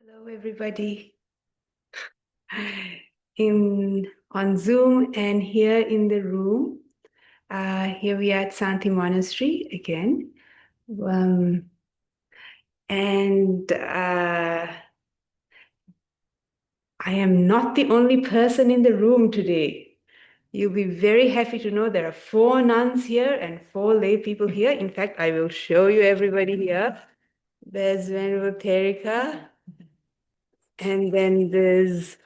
Hello, everybody on Zoom and here in the room. Here we are at Santi Monastery again. Um, and I am not the only person in the room today. You'll be very happy to know there are 4 nuns here and 4 lay people here. In fact, I will show you everybody here. There's Venerable Terika, and then there's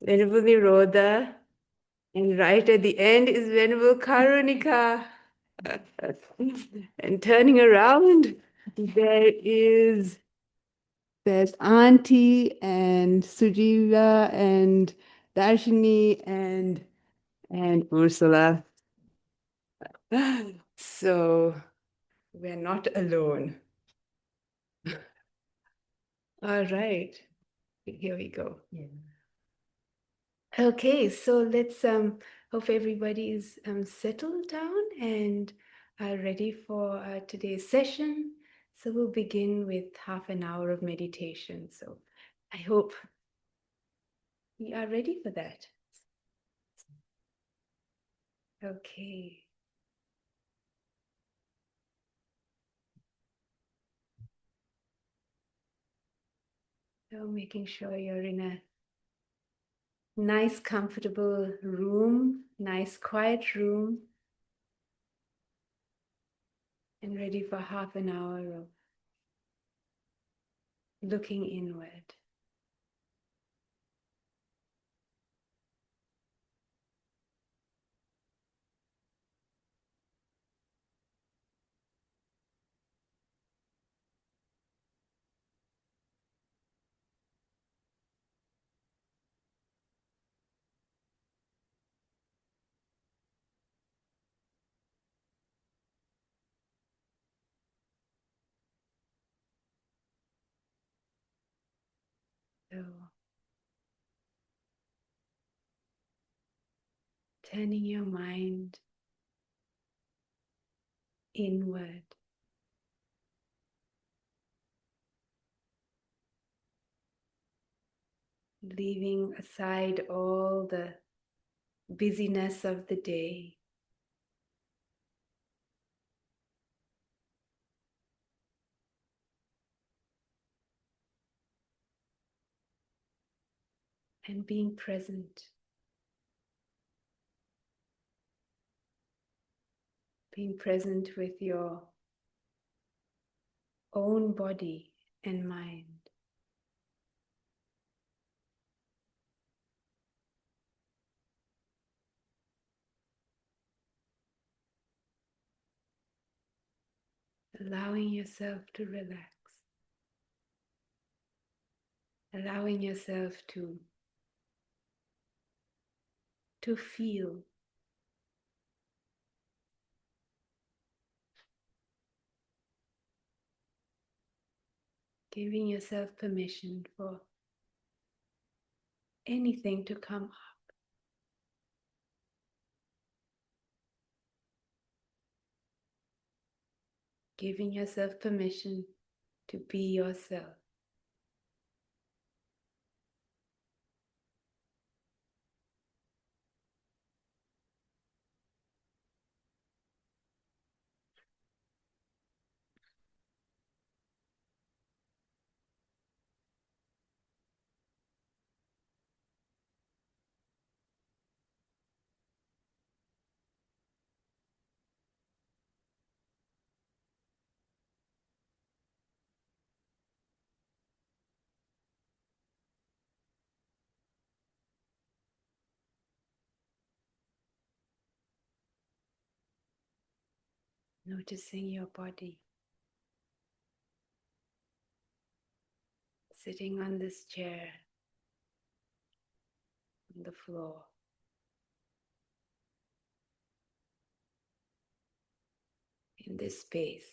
Venerable Nirodha. And right at the end is Venerable Karunika. And turning around, there's Auntie and Sujiva and Darshini and Ursula. So we're not alone. All right, here we go. Yeah. Okay, so let's hope everybody is settled down and ready for today's session. So we'll begin with half an hour of meditation. So I hope we are ready for that. Okay. So making sure you're in a nice, comfortable room, nice, quiet room, and ready for half an hour of looking inward. So turning your mind inward. Leaving aside all the busyness of the day. And being present. Being present with your own body and mind. Allowing yourself to relax. Allowing yourself to feel. Giving yourself permission for anything to come up. Giving yourself permission to be yourself. Noticing your body. Sitting on this chair, on the floor. In this space.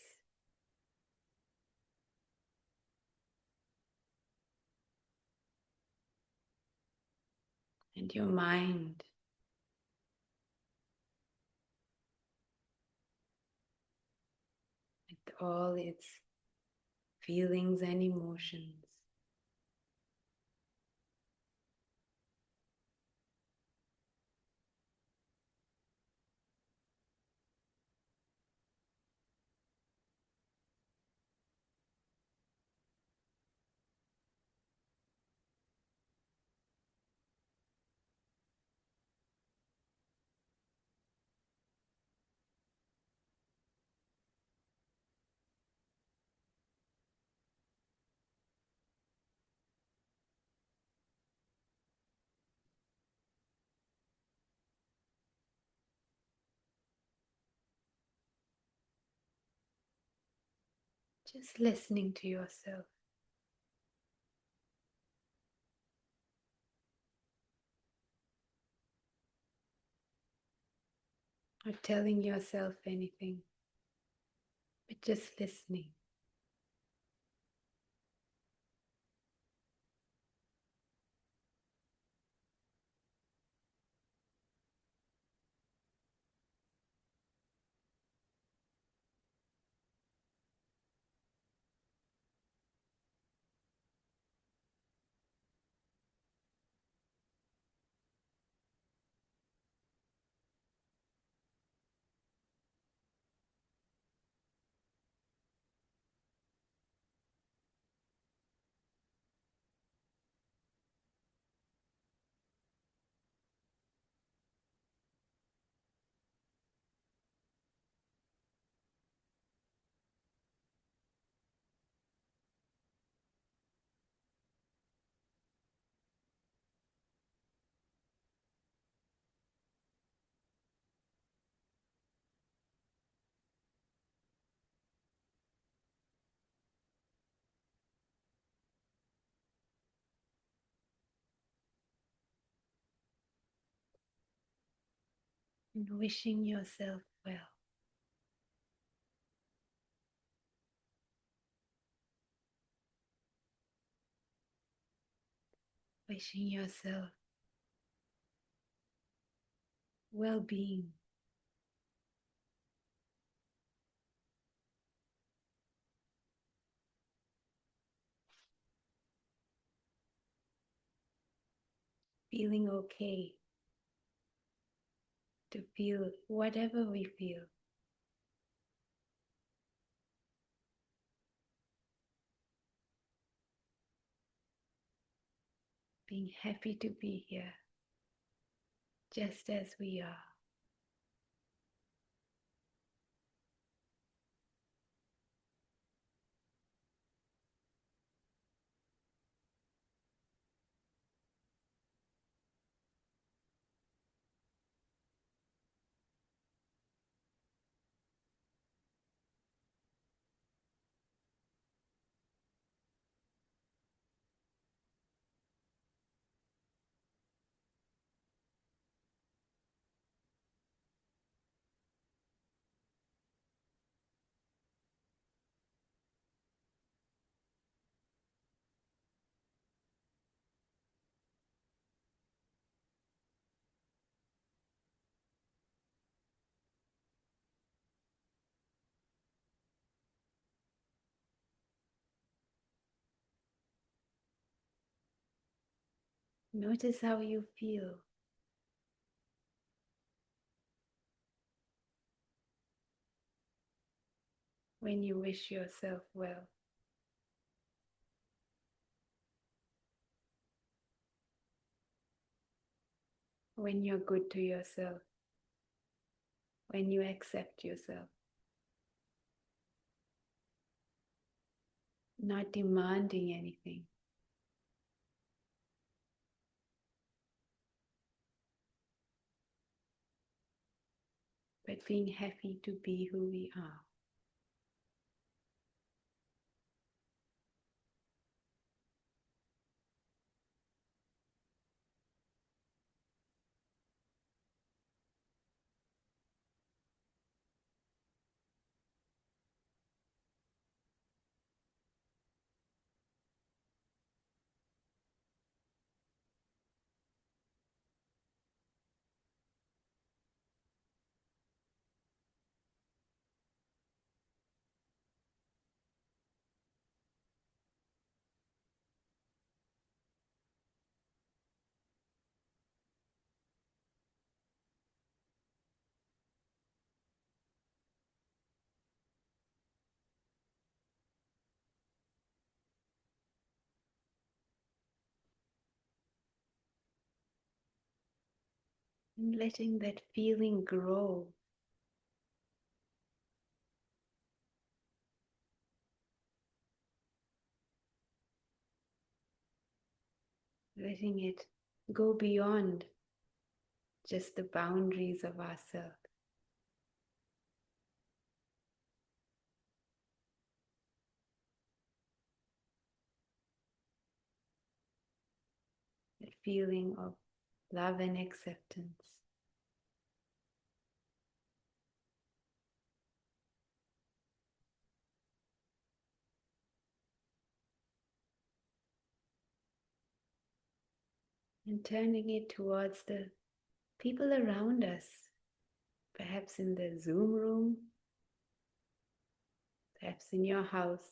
And your mind. With all its feelings and emotions. Just listening to yourself. Or telling yourself anything, but just listening. And wishing yourself well. Wishing yourself well-being. Feeling okay to feel whatever we feel. Being happy to be here, just as we are. Notice how you feel. When you wish yourself well. When you're good to yourself. When you accept yourself. Not demanding anything. But being happy to be who we are. And letting that feeling grow. Letting it go beyond just the boundaries of ourselves. feeling of love and acceptance. And turning it towards the people around us, perhaps in the Zoom room, perhaps in your house,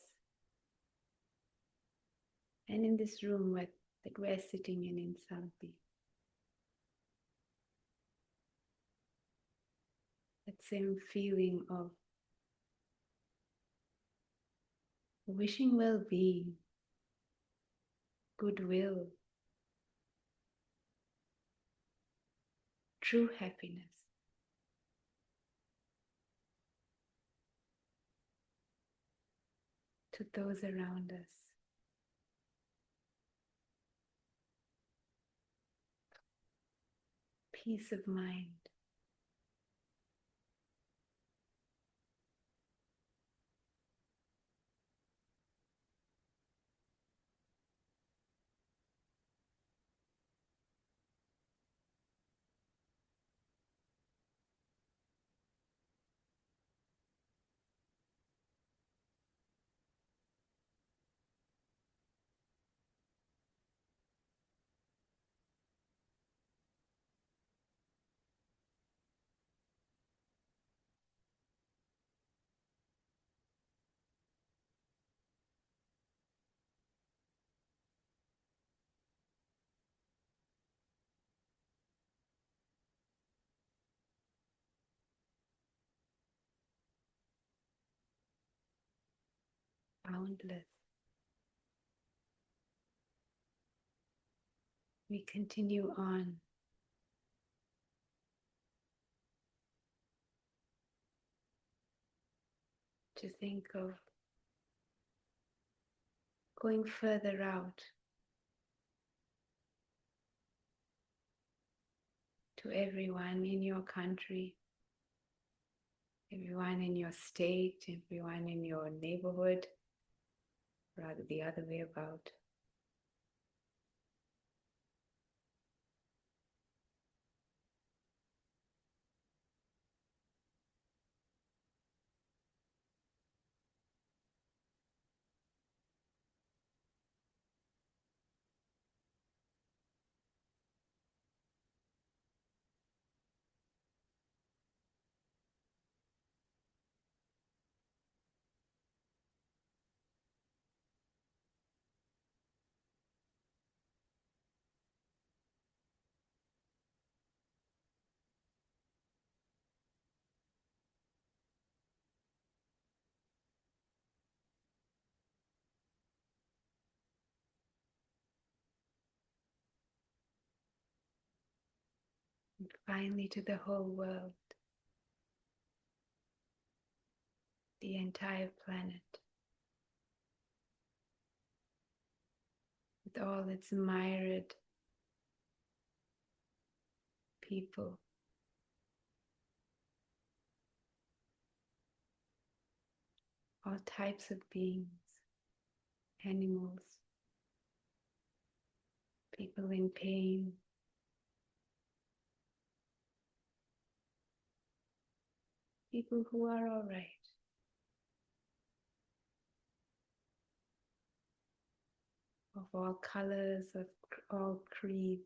and in this room that we're sitting in Sampi. That same feeling of wishing well-being, goodwill, true happiness. To those around us. Peace of mind. Boundless. We continue on to think of going further out to everyone in your country, everyone in your state, everyone in your neighborhood, rather the other way about. And finally to the whole world, the entire planet, with all its myriad people, all types of beings, animals, people in pain, people who are all right, of all colors, of all creeds.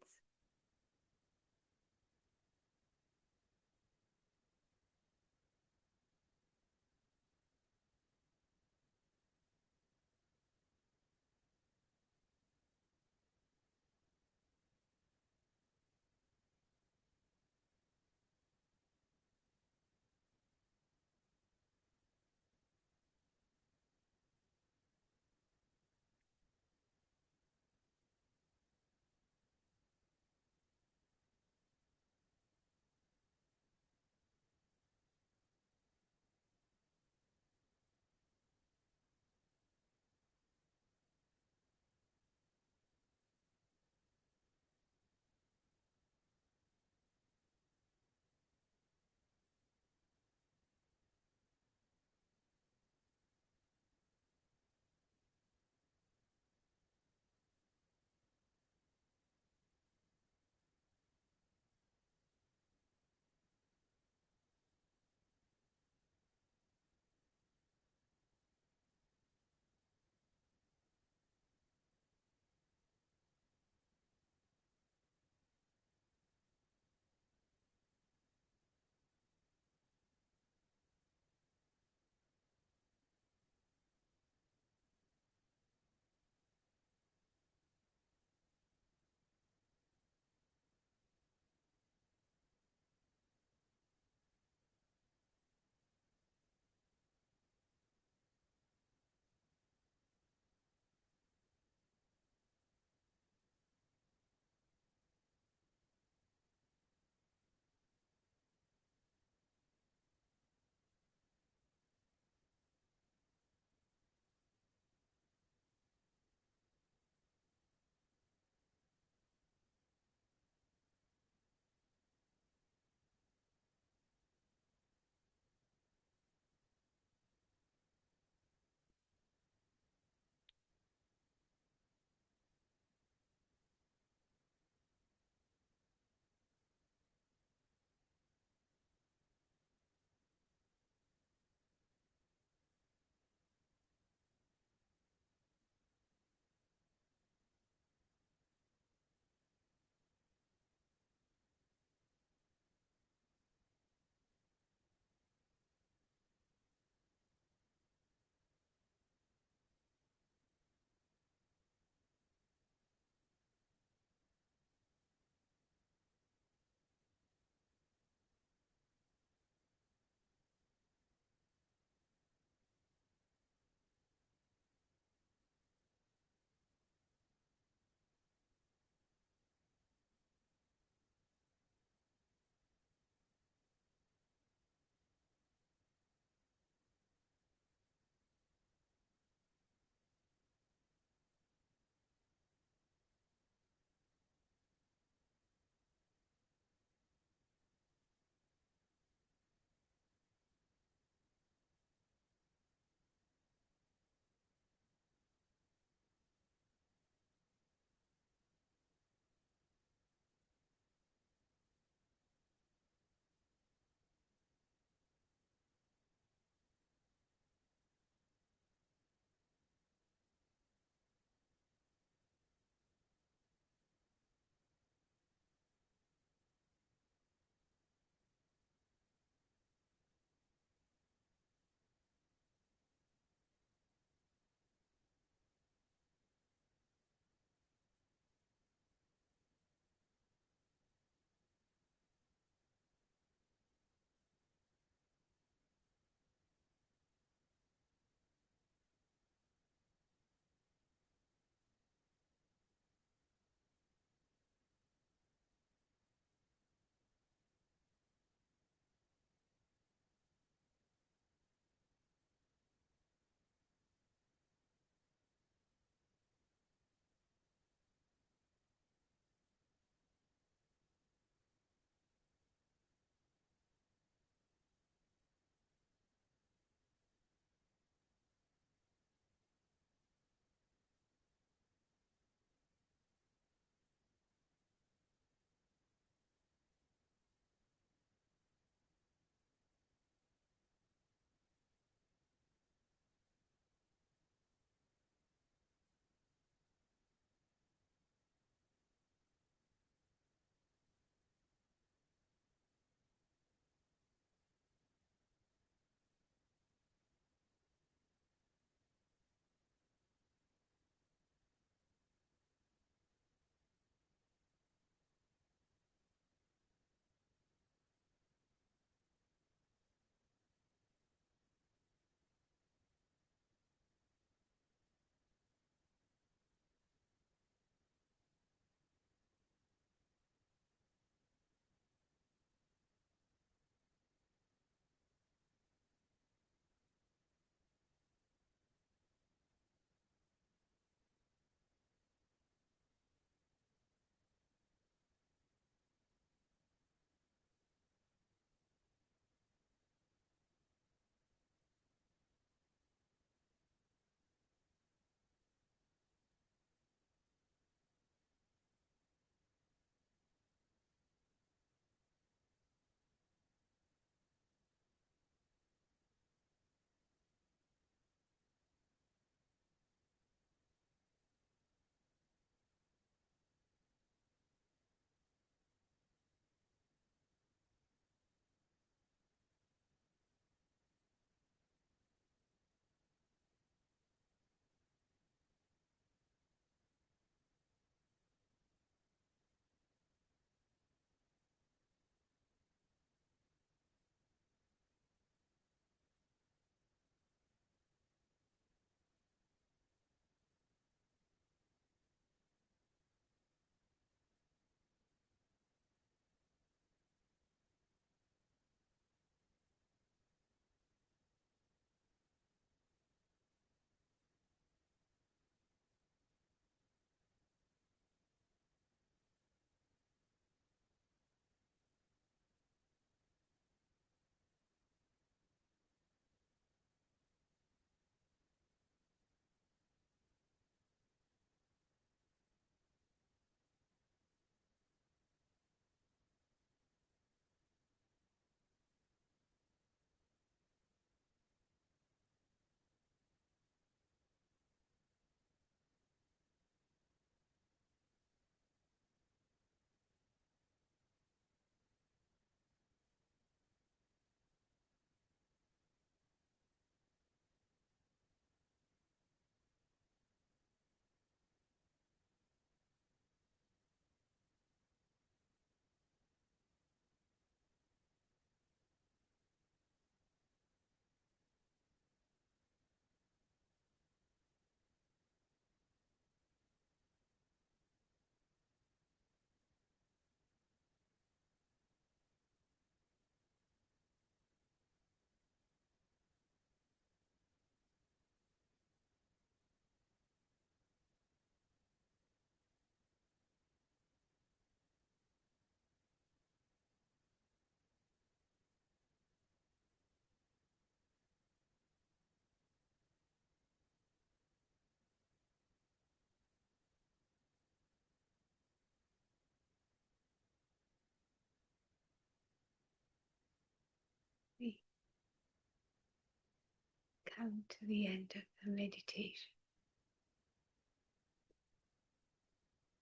come to the end of the meditation.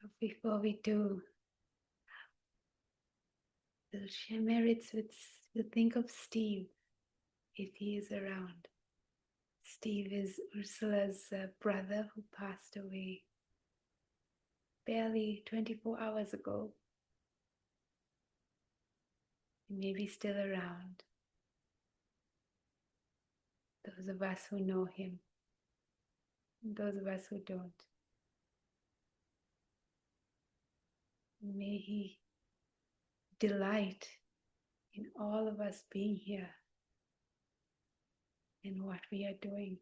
But before we do, we'll share merits with, we'll think of Steve, if he is around. Steve is Ursula's brother who passed away barely 24 hours ago. He may be still around. Those of us who know him, and those of us who don't. May he delight in all of us being here and what we are doing.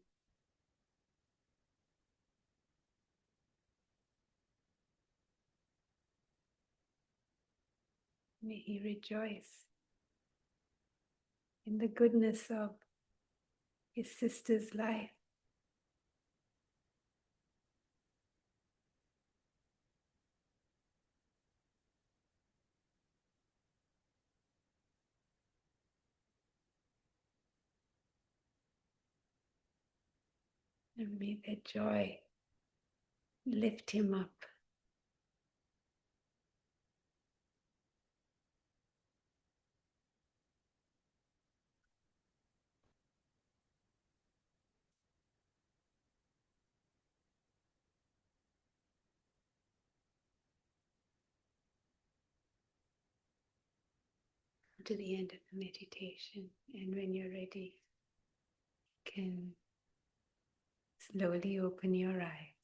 May he rejoice in the goodness of his sister's life. And may that joy lift him up. To the end of the meditation, and when you're ready, you can slowly open your eyes.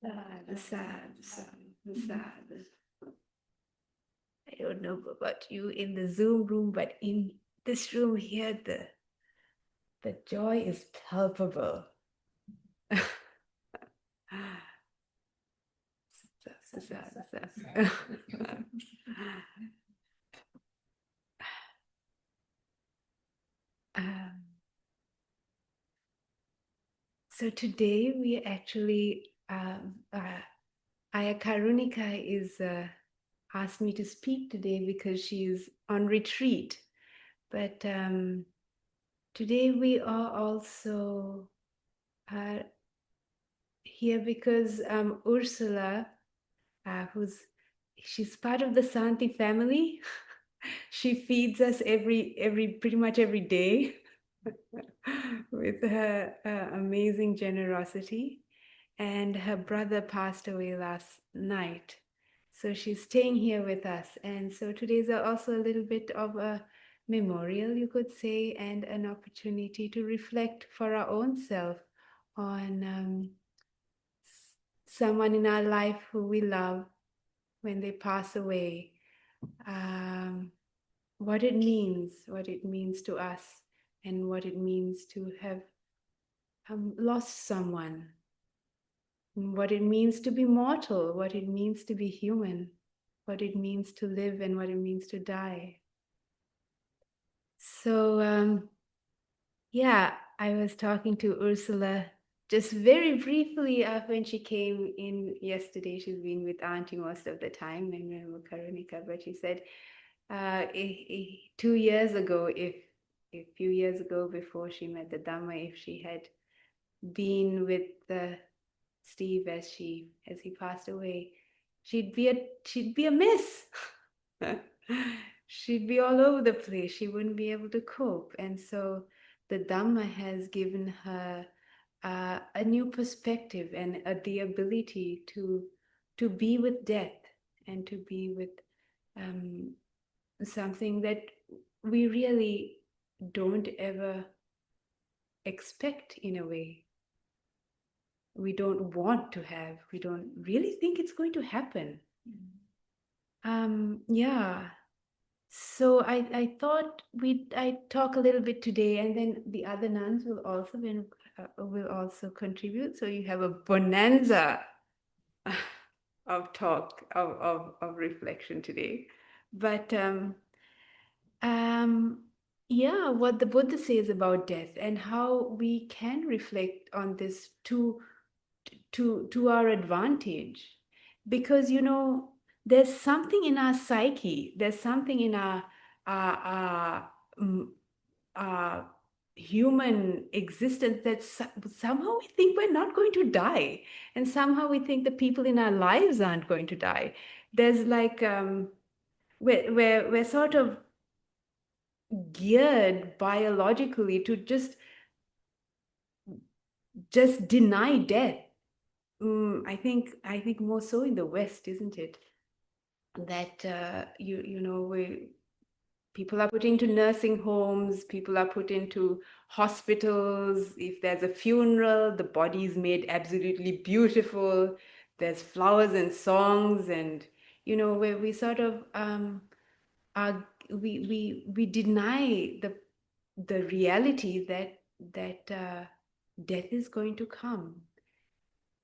Sadhu, sadhu, sadhu, sadhu. I don't know about you in the Zoom room, but in this room here, the joy is palpable. Um, so today we actually, Aya Karunika is asked me to speak today because she is on retreat. But today we are also here because Ursula, she's part of the Santi family. She feeds us pretty much every day with her amazing generosity. And her brother passed away last night. So she's staying here with us. And so today's also a little bit of a memorial, you could say, and an opportunity to reflect for our own self on someone in our life who we love when they pass away. What it means to us, and what it means to have lost someone. What it means to be mortal, what it means to be human, what it means to live and what it means to die. So, yeah, I was talking to Ursula just very briefly when she came in yesterday. She's been with Auntie most of the time in Karunika, but she said 2 years ago, if a few years ago before she met the Dhamma, if she had been with Steve as he passed away, she'd be a mess. She'd be all over the place. She wouldn't be able to cope. And so the Dhamma has given her a new perspective and the ability to be with death and to be with something that we really don't ever expect in a way. We don't want to have, we don't really think it's going to happen. Yeah. So I thought I'd talk a little bit today, and then the other nuns will also contribute. So you have a bonanza of talk of reflection today. But yeah, what the Buddha says about death and how we can reflect on this to our advantage, because there's something in our psyche, there's something in our, mm, our human existence that somehow we think we're not going to die, and somehow we think the people in our lives aren't going to die. There's like we're sort of geared biologically to just deny death. I think more so in the West, isn't it? That people are put into nursing homes, people are put into hospitals. If there's a funeral, the body is made absolutely beautiful. There's flowers and songs, and where we sort of are we deny the reality that death is going to come.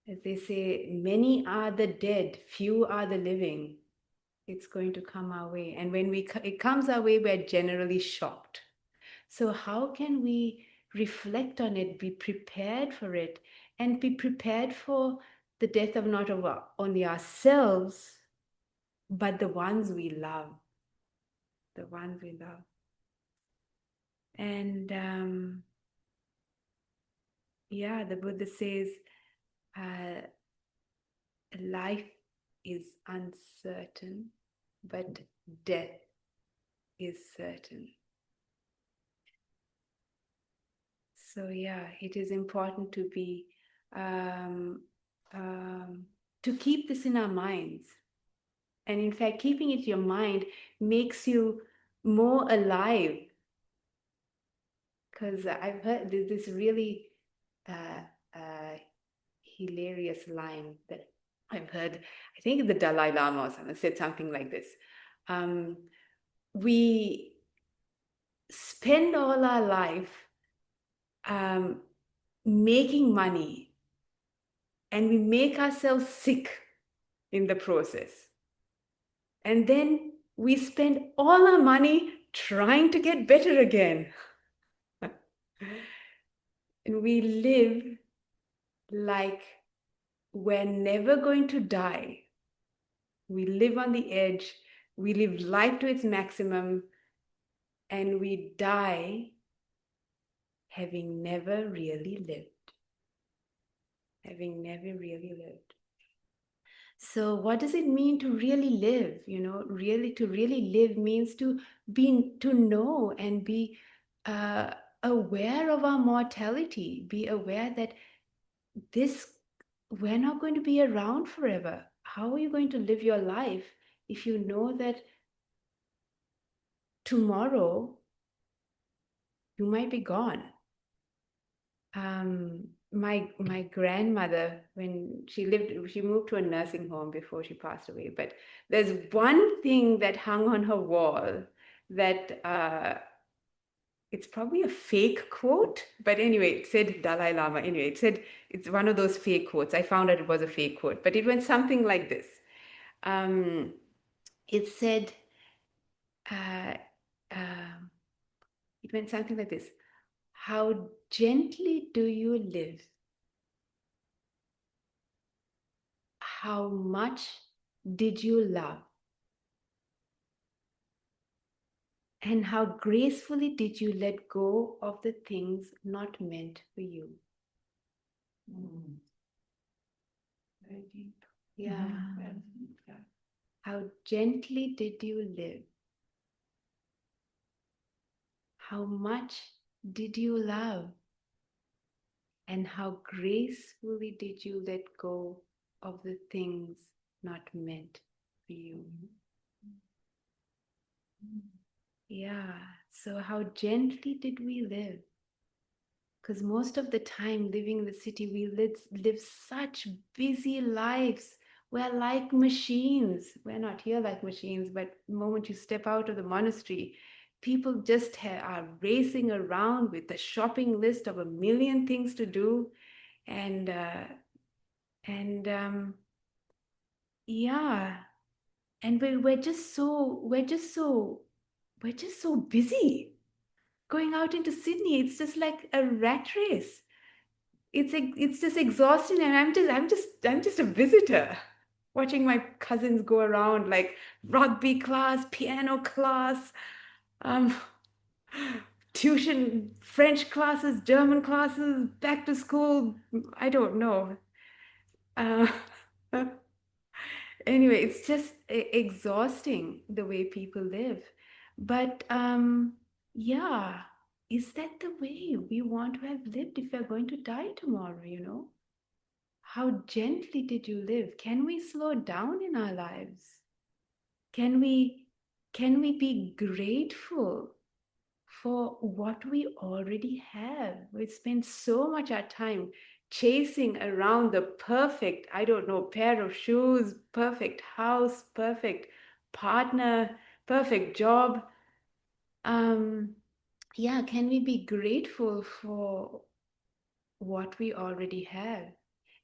As they say, many are the dead, few are the living. It's going to come our way. And when it comes our way, we're generally shocked. So how can we reflect on it, be prepared for it, and be prepared for the death of not only ourselves, but the ones we love, the ones we love. And yeah, the Buddha says, life is uncertain, but death is certain. So yeah, it is important to be to keep this in our minds. And in fact, keeping it in your mind makes you more alive. Because I've heard this really uh, uh, hilarious line that I've heard. I think the Dalai Lama or someone said something like this. We spend all our life making money, and we make ourselves sick in the process. And then we spend all our money trying to get better again. And we live like we're never going to die. We live on the edge. We live life to its maximum. And we die having never really lived. Having never really lived. So what does it mean to really live? Really to really live means to know and be aware of our mortality, be aware that we're not going to be around forever. How are you going to live your life if you know that tomorrow you might be gone? My grandmother, when she moved to a nursing home before she passed away. But there's one thing that hung on her wall that it's probably a fake quote, but anyway, it said Dalai Lama. Anyway, it's one of those fake quotes. I found out it was a fake quote, but it went something like this. It said, uh, um it went something like this: how gently do you live? How much did you love? And how gracefully did you let go of the things not meant for you? Very deep. Yeah. Very deep. Yeah. How gently did you live? How much did you love? And how gracefully did you let go of the things not meant for you? Yeah. So how gently did we live? Because most of the time living in the city, we live such busy lives. We're like machines. We're not here like machines, but the moment you step out of the monastery, people just are racing around with a shopping list of a million things to do. And and yeah, and we're just so busy. Going out into Sydney, it's just like a rat race. It's just exhausting, and I'm just a visitor, watching my cousins go around like rugby class, piano class, um, tuition, French classes, German classes, back to school. I don't know. Uh, anyway, it's just exhausting the way people live. But yeah, is that the way we want to have lived if we're going to die tomorrow, you know? How gently did you live? Can we slow down in our lives? Can we be grateful for what we already have? We spend so much our time chasing around the perfect, I don't know, pair of shoes, perfect house, perfect partner, perfect job. Um, yeah, can we be grateful for what we already have?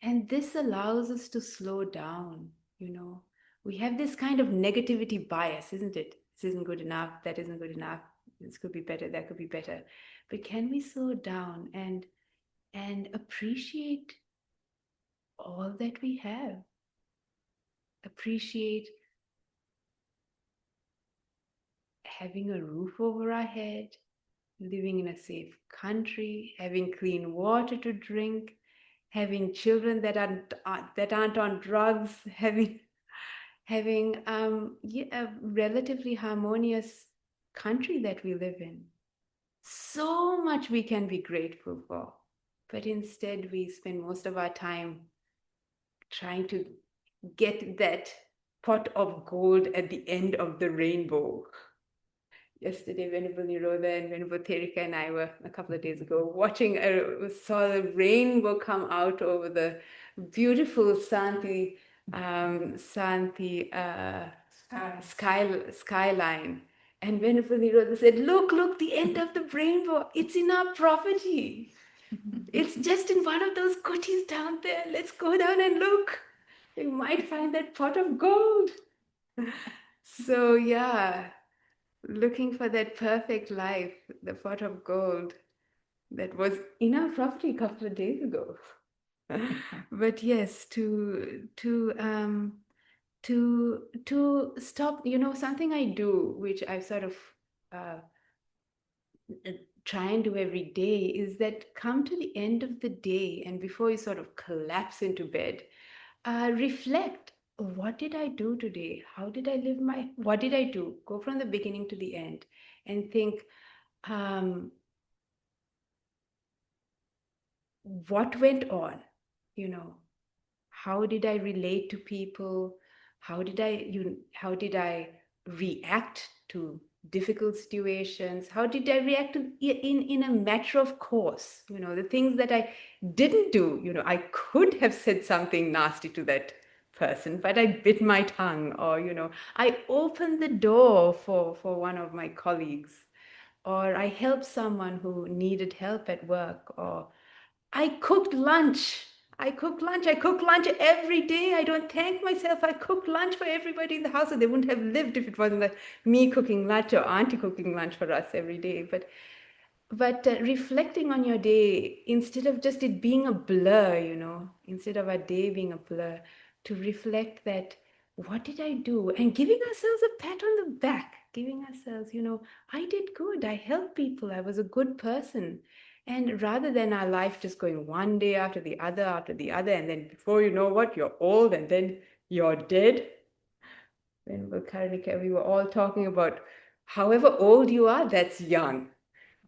And this allows us to slow down, you know. We have this kind of negativity bias, isn't it? This isn't good enough, that isn't good enough, this could be better, that could be better. But can we slow down and appreciate all that we have? Appreciate having a roof over our head, living in a safe country, having clean water to drink, having children that aren't on drugs, having yeah, a relatively harmonious country that we live in. So much we can be grateful for, but instead we spend most of our time trying to get that pot of gold at the end of the rainbow. Yesterday, Venerable Nirodha and Venerable Terika and I were a couple of days ago saw the rainbow come out over the beautiful Santi skyline. And Venerable Nirodha said, look, the end of the rainbow. It's in our property. It's just in one of those kutis down there. Let's go down and look. You might find that pot of gold. So yeah, looking for that perfect life, the pot of gold that was in our property a couple of days ago. But yes, to stop, you know, something I do, which I've sort of uh, try and do every day, is that come to the end of the day and before you sort of collapse into bed, reflect. What did I do today? How did I live my, what did I do? Go from the beginning to the end and think, um, what went on? You know, how did I relate to people? How did I react to difficult situations? How did I react to, in a matter of course? You know, the things that I didn't do. You know, I could have said something nasty to that person, but I bit my tongue, or you know, I opened the door for one of my colleagues, or I helped someone who needed help at work, or I cooked lunch. I cook lunch. I cook lunch every day. I don't thank myself. I cook lunch for everybody in the house, and they wouldn't have lived if it wasn't like me cooking lunch or auntie cooking lunch for us every day. But reflecting on your day instead of just it being a blur, you know, instead of a day being a blur, to reflect that what did I do, and giving ourselves a pat on the back, giving ourselves, you know, I did good. I helped people. I was a good person. And rather than our life just going one day after the other, and then before you know what, you're old and then you're dead. When we were Karunika, we were all talking about however old you are, that's young.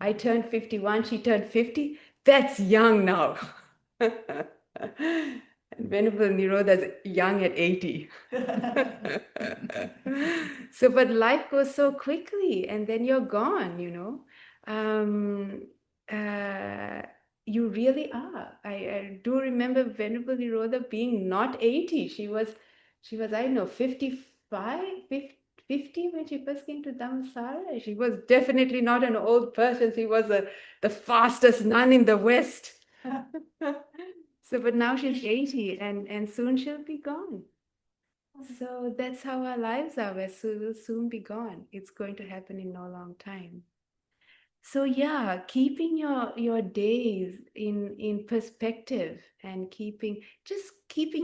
I turned 51, she turned 50. That's young now. And Venerable Nirodha's young at 80. So, but life goes so quickly, and then you're gone, you know. Um, uh, you really are. I do remember Venerable Nirodha being not 80. She was, I don't know, 55, 50 when she first came to Dhammasara. She was definitely not an old person. She was the fastest nun in the West. So, but now she's 80, and soon she'll be gone. So that's how our lives are. We'll soon be gone. It's going to happen in no long time. So yeah, keeping your days in perspective and keeping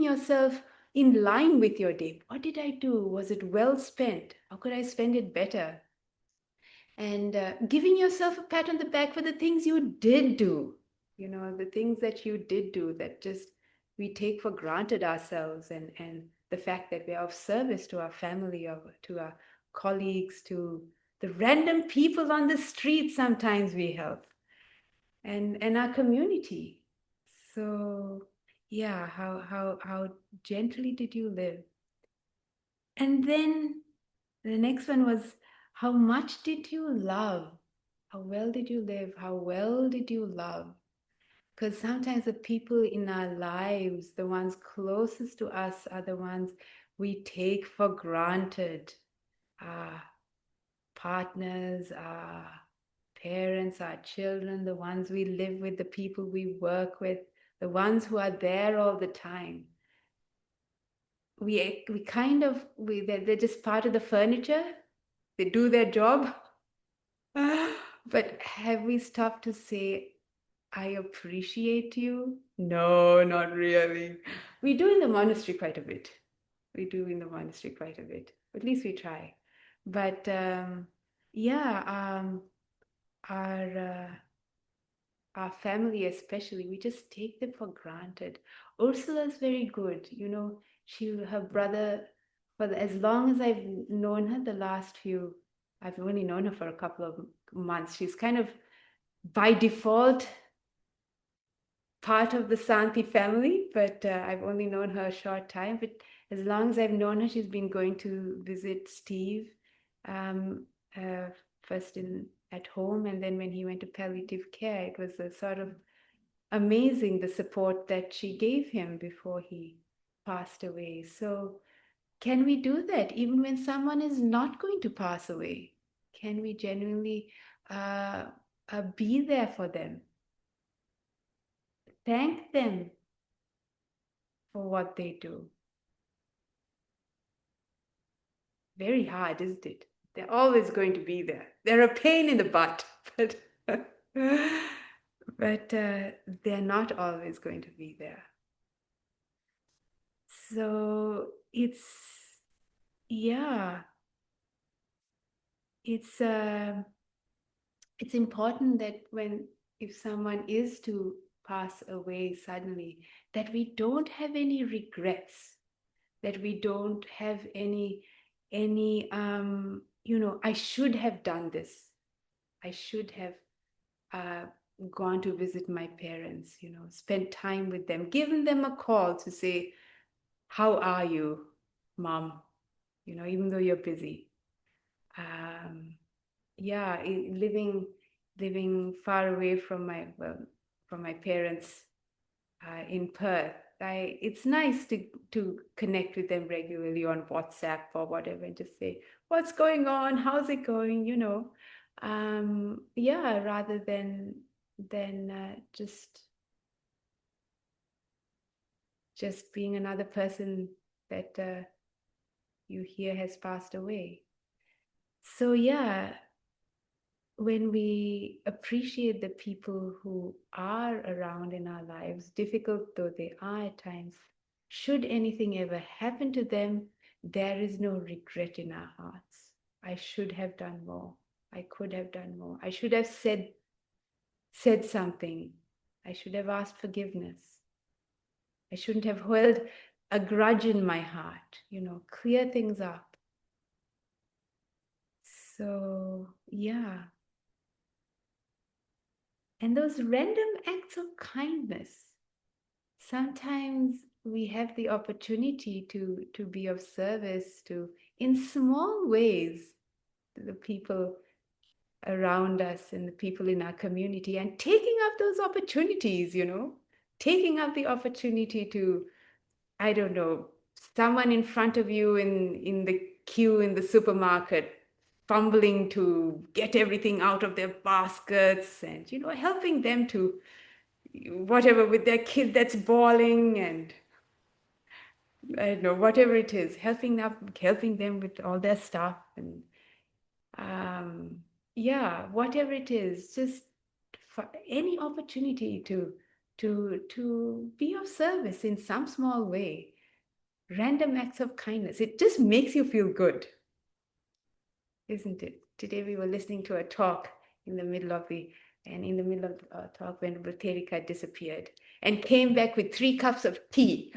yourself in line with your day. What did I do? Was it well spent? How could I spend it better? And giving yourself a pat on the back for the things you did do, the things that you did do that just we take for granted ourselves, and the fact that we're of service to our family or to our colleagues, to the random people on the street sometimes we help, and our community. So yeah, how gently did you live? And then the next one was, how much did you love? How well did you live? How well did you love? Because sometimes the people in our lives, the ones closest to us, are the ones we take for granted. Our partners, our parents, our children, the ones we live with, the people we work with, the ones who are there all the time. We kind of, they're just part of the furniture. They do their job. But have we stopped to say, I appreciate you? No, not really. We do in the monastery quite a bit. We do in the monastery quite a bit. At least we try. But yeah, our our family especially, we just take them for granted. Ursula's very good. Her brother, for as long as I've known her, I've only known her for a couple of months. She's kind of by default part of the Santi family, but I've only known her a short time. But as long as I've known her, she's been going to visit Steve, um, uh, first at home, and then when he went to palliative care, it was a sort of amazing, the support that she gave him before he passed away. So can we do that even when someone is not going to pass away? Can we genuinely be there for them? Thank them for what they do. Very hard, isn't it? They're always going to be there. They're a pain in the butt, but they're not always going to be there. So yeah, it's important that if someone is to pass away suddenly, that we don't have any regrets, that we don't have any I should have done this. I should have gone to visit my parents, spent time with them, given them a call to say, how are you, mom? Even though you're busy. Yeah, living far away from my parents in Perth. It's nice to connect with them regularly on WhatsApp or whatever, and just say, what's going on? How's it going? Yeah, rather than just being another person that you hear has passed away. So yeah, when we appreciate the people who are around in our lives, difficult though they are at times, should anything ever happen to them, there is no regret in our hearts. I should have done more. I could have done more. I should have said something. I should have asked forgiveness. I shouldn't have held a grudge in my heart. Clear things up. So yeah. And those random acts of kindness, sometimes we have the opportunity to be of service to, in small ways, to the people around us and the people in our community, and taking up those opportunities, taking up the opportunity to, I don't know, someone in front of you in the queue in the supermarket, fumbling to get everything out of their baskets, and helping them to whatever with their kid that's bawling, and I don't know, whatever it is, helping them with all their stuff, and yeah, whatever it is, just for any opportunity to be of service in some small way, random acts of kindness. It just makes you feel good, isn't it? Today we were listening to a talk in the middle of talk when Bhikkhuni disappeared and came back with 3 cups of tea.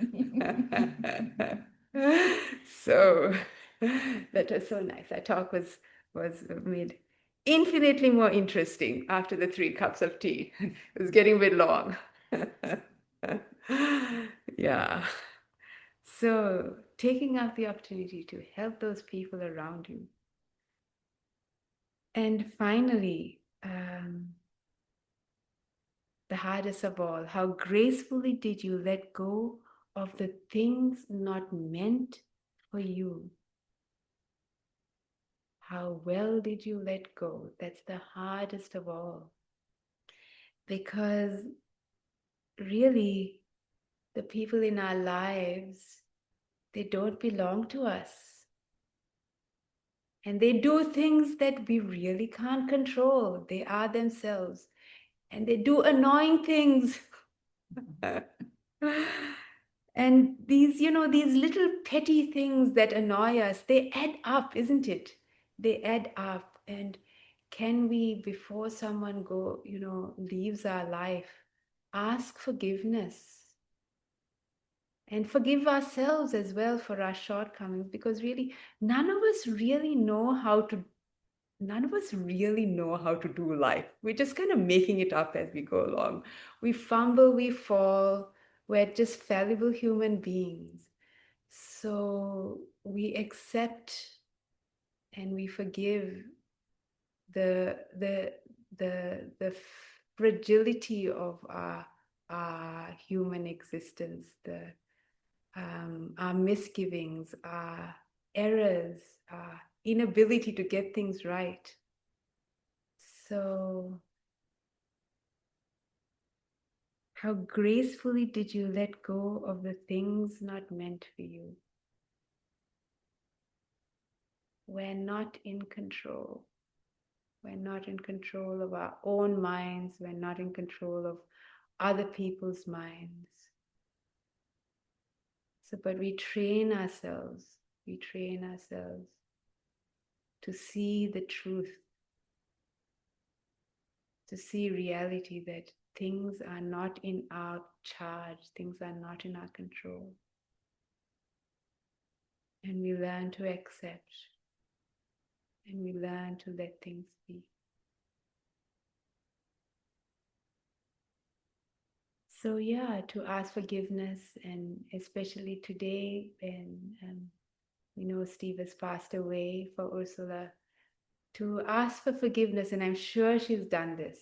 So that was so nice. That talk was made infinitely more interesting after the 3 cups of tea. It was getting a bit long. Yeah. So taking up the opportunity to help those people around you. And finally, the hardest of all, how gracefully did you let go of the things not meant for you? How well did you let go? That's the hardest of all. Because really, the people in our lives, they don't belong to us. And they do things that we really can't control. They are themselves. And they do annoying things. And these little petty things that annoy us, they add up, isn't it? They add up. And can we, before someone leaves our life, ask forgiveness? And forgive ourselves as well for our shortcomings, because really none of us really know how to do life. We're just kind of making it up as we go along. We fumble, we fall. We're just fallible human beings. So we accept and we forgive the fragility of our human existence, our misgivings, our errors, our inability to get things right. So, how gracefully did you let go of the things not meant for you? We're not in control. We're not in control of our own minds. We're not in control of other people's minds. So, but we train ourselves to see the truth, to see reality, that things are not in our charge, things are not in our control. And we learn to accept, and we learn to let things be. So yeah, to ask forgiveness, and especially today when Steve has passed away, for Ursula, to ask for forgiveness, and I'm sure she's done this.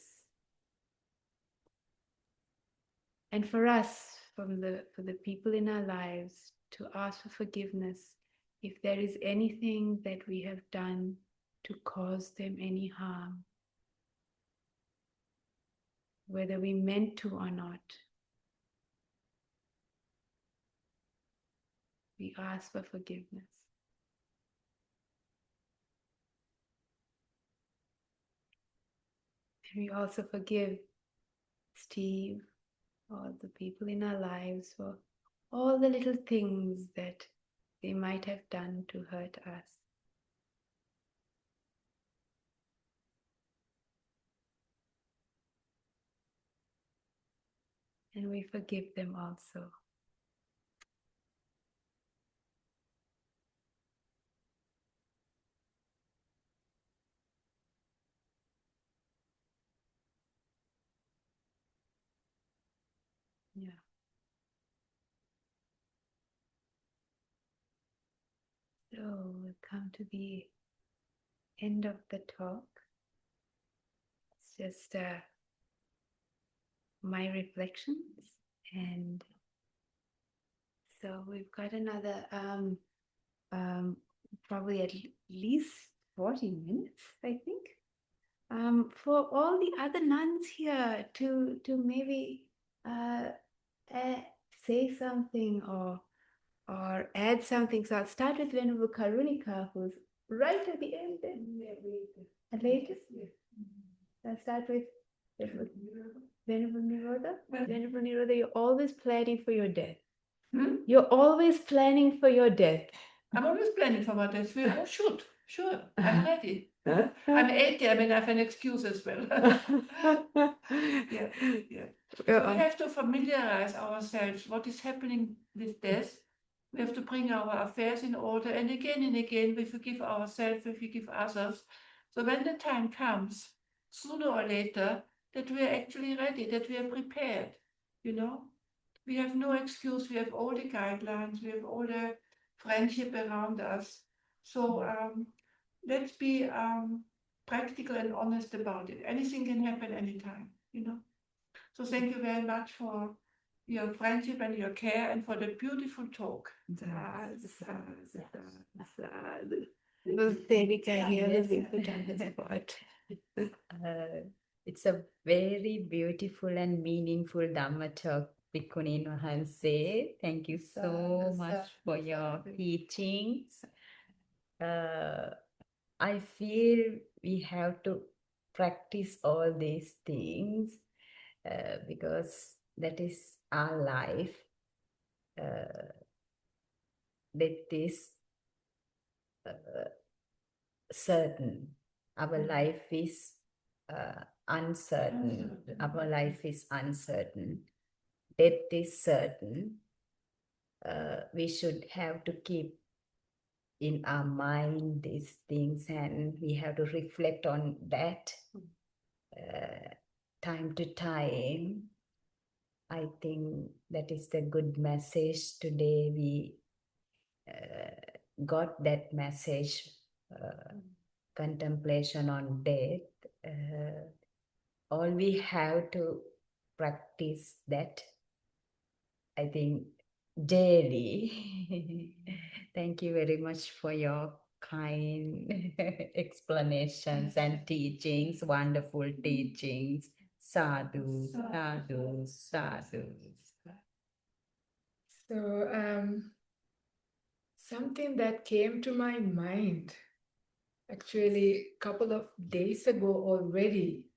And for us, for the people in our lives, to ask for forgiveness if there is anything that we have done to cause them any harm, whether we meant to or not. We ask for forgiveness. And we also forgive Steve, all the people in our lives, for all the little things that they might have done to hurt us. And we forgive them also. Yeah. we'll come to the end of the talk. It's just my reflections, and so we've got another probably at least 40 minutes, I think, for all the other nuns here to maybe say something or add something. So I'll start with Venerable Karunika, who's right at the end. And latest? I'll start with Venerable Nirodha. Venerable Nirodha, you're always planning for your death. You're always planning for your death. I'm always planning for my death. I should. Sure. I'm ready. I'm 80. I mean, I have an excuse as well. Yeah. So we have to familiarize ourselves what is happening with death. We have to bring our affairs in order, and again, we forgive ourselves, we forgive others. So when the time comes, sooner or later, that we are actually ready, that we are prepared, you know? We have no excuse. We have all the guidelines. We have all the friendship around us. So let's be practical and honest about it. Anything can happen anytime, you know. So thank you very much for your friendship and your care and for the beautiful talk. It's a very beautiful and meaningful Dhamma talk, Bhikkhuni Wahanse. Thank you so much for your teachings. I feel we have to practice all these things because that is our life. Death is certain. Our life is uncertain. Our life is uncertain. Death is certain. We should have to keep in our mind these things, and we have to reflect on that time to time. I think that is the good message today. We got that message, contemplation on death. All we have to practice that, I think, daily. Thank you very much for your kind explanations and teachings, wonderful teachings. Sadhu, sadhu, sadhu. So, something that came to my mind actually a couple of days ago already.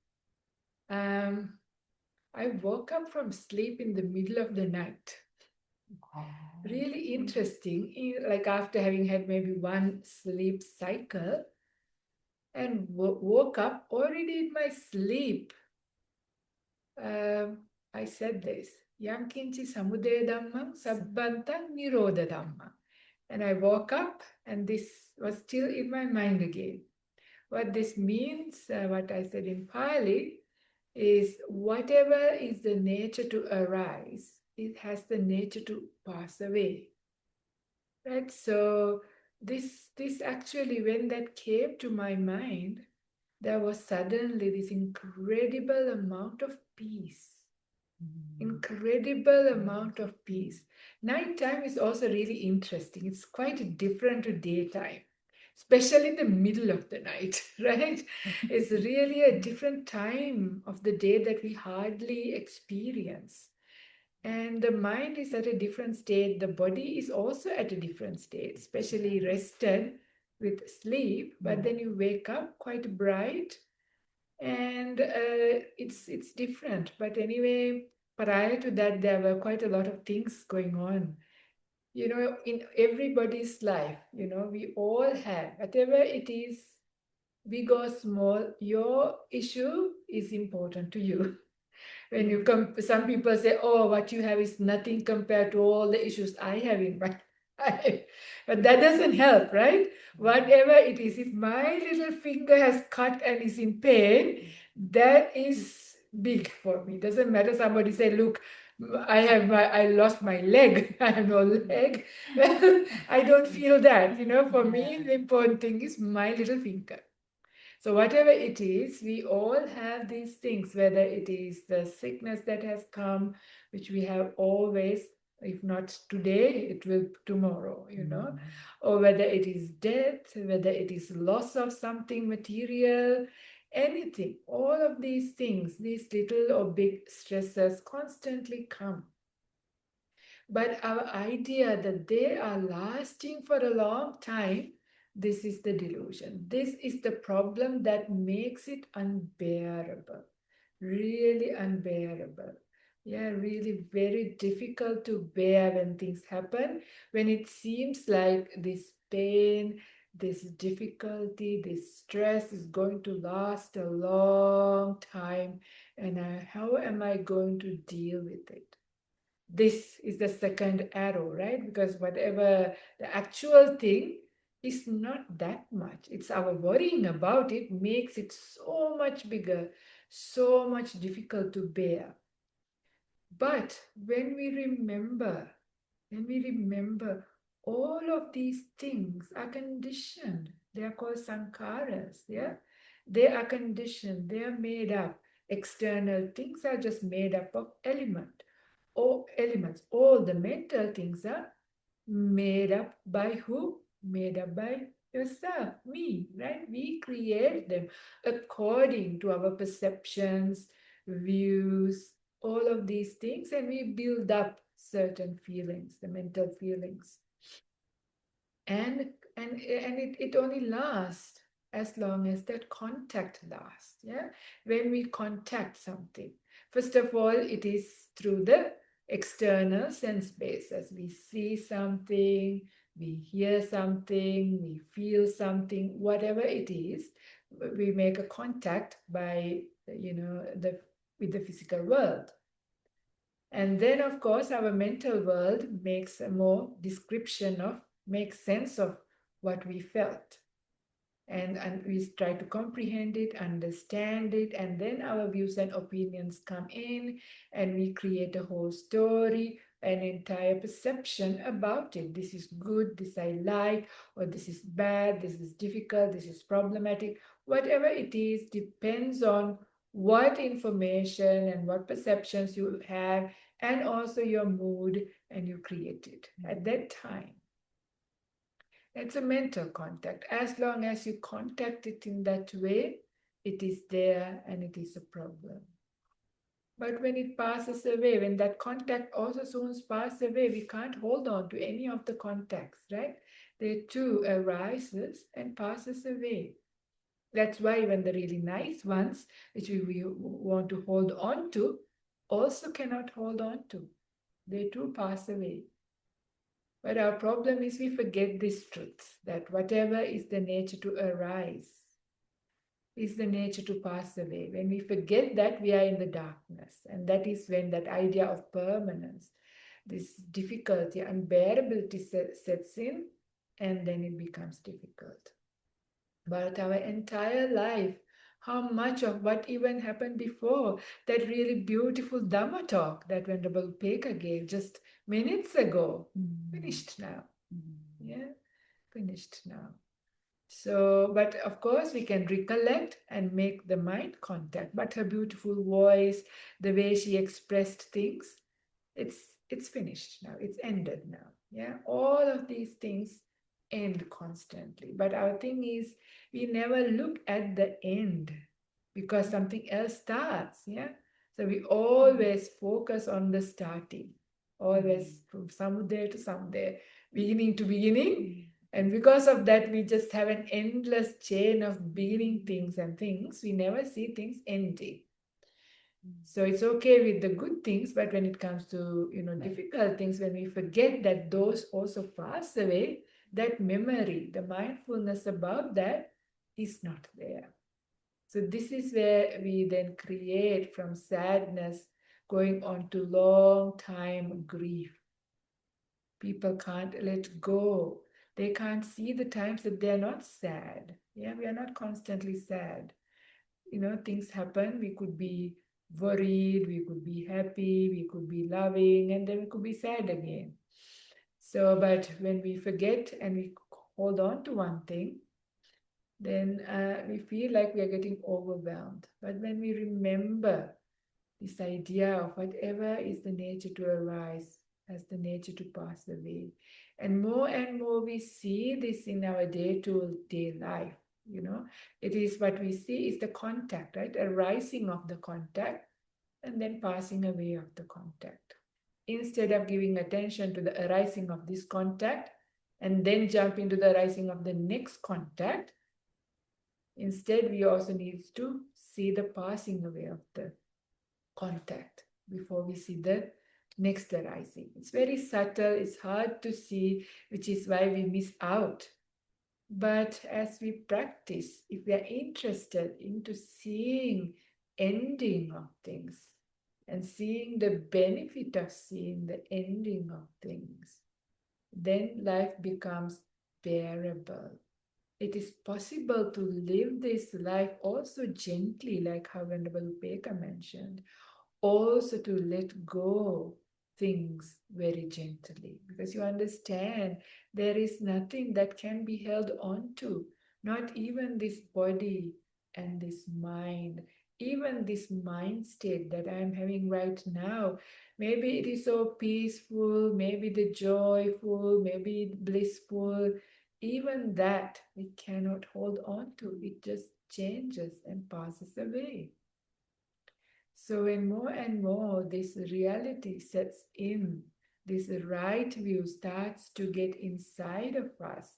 I woke up from sleep in the middle of the night. Really interesting, like after having had maybe one sleep cycle, and woke up already in my sleep. I said this, Yam kinchi samudaya dhammam sabbantang nirodha dhammam. And I woke up and this was still in my mind again. What this means, what I said in Pali, is whatever is the nature to arise, it has the nature to pass away. Right? So this actually, when that came to my mind, there was suddenly this incredible amount of peace. Incredible amount of peace. Nighttime is also really interesting. It's quite different to daytime, especially in the middle of the night, right? It's really a different time of the day that we hardly experience. And the mind is at a different state. The body is also at a different state, especially rested with sleep. But then you wake up quite bright, and it's different. But anyway, prior to that, there were quite a lot of things going on. You know, in everybody's life, you know, we all have, whatever it is, big or small, your issue is important to you. When you come, some people say, oh, what you have is nothing compared to all the issues I have in my life. But that doesn't help, right? Whatever it is, if my little finger has cut and is in pain, that is big for me. Doesn't matter somebody say, look, I lost my leg. I have no leg. Well, I don't feel that. For me, the important thing is my little finger. So whatever it is, we all have these things, whether it is the sickness that has come, which we have always, if not today, it will tomorrow, or whether it is death, whether it is loss of something material, anything, all of these things, these little or big stresses constantly come. But our idea that they are lasting for a long time, this is the delusion. This is the problem that makes it unbearable, really unbearable. Yeah, really very difficult to bear when things happen, when it seems like this pain, this difficulty, this stress is going to last a long time. And how am I going to deal with it? This is the second arrow, right? Because whatever the actual thing is not that much. It's our worrying about it makes it so much bigger, so much difficult to bear. But when we remember all of these things are conditioned. They are called sankharas, yeah? They are conditioned, they are made up. External things are just made up of elements. All the mental things are made up by who? Made up by yourself, me, right? We create them according to our perceptions, views, all of these things, and we build up certain feelings, the mental feelings. And it only lasts as long as that contact lasts. Yeah, when we contact something, first of all, it is through the external sense basis. We see something, we hear something, we feel something, whatever it is, we make a contact by with the physical world. And then, of course, our mental world makes a more description of, makes sense of what we felt. And we try to comprehend it, understand it, and then our views and opinions come in, and we create a whole story, an entire perception about it. This is good, this I like, or this is bad, this is difficult, this is problematic. Whatever it is depends on what information and what perceptions you have, and also your mood, and you create it at that time. It's a mental contact. As long as you contact it in that way, it is there and it is a problem. But when it passes away, when that contact also soon passes away, we can't hold on to any of the contacts, right? They too arises and passes away. That's why even the really nice ones, which we want to hold on to, also cannot hold on to. They too pass away. But our problem is we forget this truth, that whatever is the nature to arise is the nature to pass away. When we forget that, we are in the darkness. And that is when that idea of permanence, this difficulty, unbearability sets in, and then it becomes difficult. But our entire life, how much of what even happened before, that really beautiful Dhamma talk that Venerable Upekkha gave just minutes ago, finished now. Yeah, finished now. So, but of course we can recollect and make the mind contact. But her beautiful voice, the way she expressed things, it's finished now. It's ended now. Yeah, all of these things end constantly. But our thing is, we never look at the end because something else starts. Yeah, so we always focus on the starting, always from somewhere to somewhere, beginning to beginning. And because of that, we just have an endless chain of beginning things and things. We never see things ending. So it's okay with the good things, but when it comes to difficult things, when we forget that those also pass away, that memory, the mindfulness about that is not there. So this is where we then create from sadness going on to long time grief. People can't let go. They can't see the times that they're not sad. Yeah, we are not constantly sad. Things happen. We could be worried, we could be happy, we could be loving, and then we could be sad again. So, but when we forget and we hold on to one thing, then we feel like we are getting overwhelmed. But when we remember this idea of whatever is the nature to arise has the nature to pass away, and more we see this in our day-to-day life, it is what we see is the contact, right? Arising of the contact and then passing away of the contact. Instead of giving attention to the arising of this contact and then jump into the arising of the next contact, instead we also need to see the passing away of the contact before we see the next arising. It's very subtle, it's hard to see, which is why we miss out. But as we practice, if we are interested into seeing ending of things and seeing the benefit of seeing the ending of things, then life becomes bearable. It is possible to live this life also gently, like how Venerable Upekkha mentioned, also to let go things very gently, because you understand there is nothing that can be held on to, not even this body and this mind, even this mind state that I am having right now. Maybe it is so peaceful, maybe the joyful, maybe blissful. Even that we cannot hold on to. It just changes and passes away. So when more and more this reality sets in, this right view starts to get inside of us,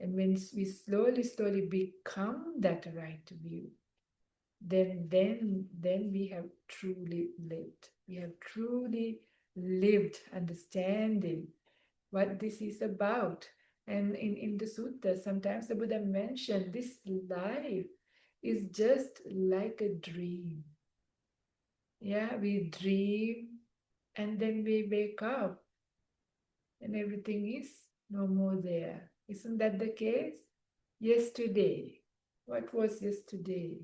and when we slowly become that right view, then we have truly lived. We have truly lived understanding what this is about. And in the sutta, sometimes the Buddha mentioned this life is just like a dream. Yeah, we dream and then we wake up and everything is no more there. Isn't that the case? Yesterday, what was yesterday?